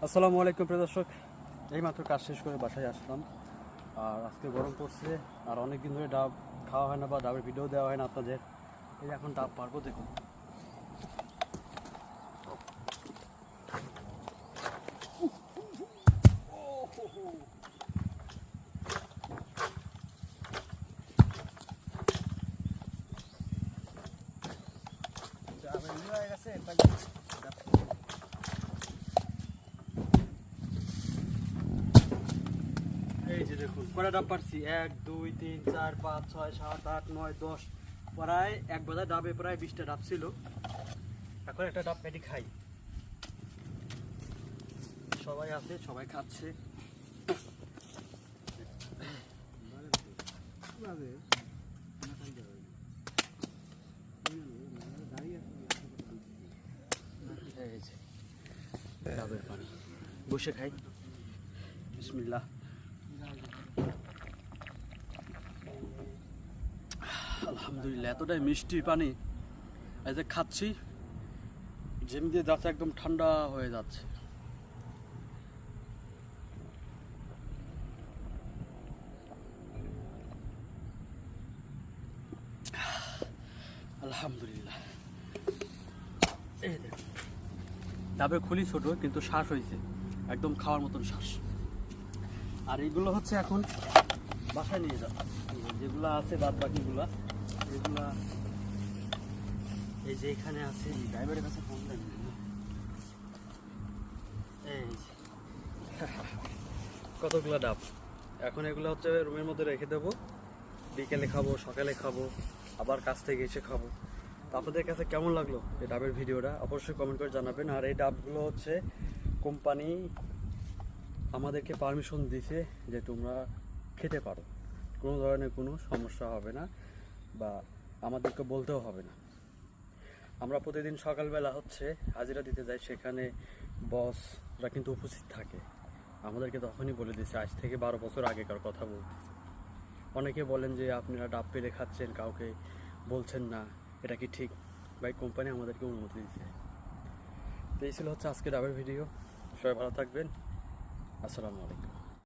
আসসালামু আলাইকুম প্রিয় দর্শক, এইমাত্র কাজ শেষ করে বাসায় আসলাম। আর আজকে গরম পড়ছে, আর অনেক দিন ধরে ডাব খাওয়া হয় না বা ডাবের ভিডিও দেওয়া হয় না আপনাদের। এই এখন ডাব পারবো, দেখুন। এই যে দেখুন কয়টা ডাব পারছি, 1 2 3 4 5 6 7 8 9 10, প্রায় এক বাজার ডাবে প্রায় 20টা ডাব ছিল। এখন একটা ডাব পেটি খাই, সবাই আছে, সবাই খাচ্ছে। এই যে ডাবের পানি, বসে খাই। বিসমিল্লাহ। আলহামদুলিল্লাহ, এতটাই মিষ্টি পানি, এই যে খাচ্ছি, যেমনি দিয়ে যাচ্ছে একদম ঠান্ডা হয়ে যাচ্ছে। আলহামদুলিল্লাহ। এই দেখুন, ডাবের খুলি ছোট কিন্তু শ্বাস হয়েছে, একদম খাওয়ার মতন শ্বাস। আর এইগুলো হচ্ছে এখন বাসায় নিয়ে যাবো, যেগুলো আছে বাদ বাকিগুলা, এগুলা এই যে এখানে আছে, এই ড্রাইভারের কাছে ফোন দেন। এই যে কতগুলো ডাব, এখন এগুলো হচ্ছে রুমের মধ্যে রেখে দেবো, বিকেলে খাবো, সকালে খাবো, আবার কাছ থেকে এসে খাবো। তো আপনাদের কাছে কেমন লাগলো এই ডাবের ভিডিওটা অবশ্যই কমেন্ট করে জানাবেন। আর এই ডাবগুলো হচ্ছে কোম্পানি আমাদেরকে পারমিশন দিছে যে তোমরা খেতে পারো, কোনো ধরনের কোনো সমস্যা হবে না বা আমাদেরকে বলতেও হবে না। আমরা প্রতিদিন সকালবেলা হচ্ছে হাজিরা দিতে যাই, সেখানে বসরা কিন্তু উপস্থিত থাকে, আমাদেরকে তখনই বলে দিয়েছে, আজ থেকে 12 বছর আগেকার কথা বলতেছে। অনেকে বলেন যে আপনারা ডাব পেরে খাচ্ছেন, কাউকে বলছেন না, এটা কি ঠিক? ভাই, কোম্পানি আমাদেরকে অনুমতি দিয়েছে। তো এই ছিল হচ্ছে আজকে ডাবের ভিডিও। সবাই ভালো থাকবেন। আসসালামু আলাইকুম।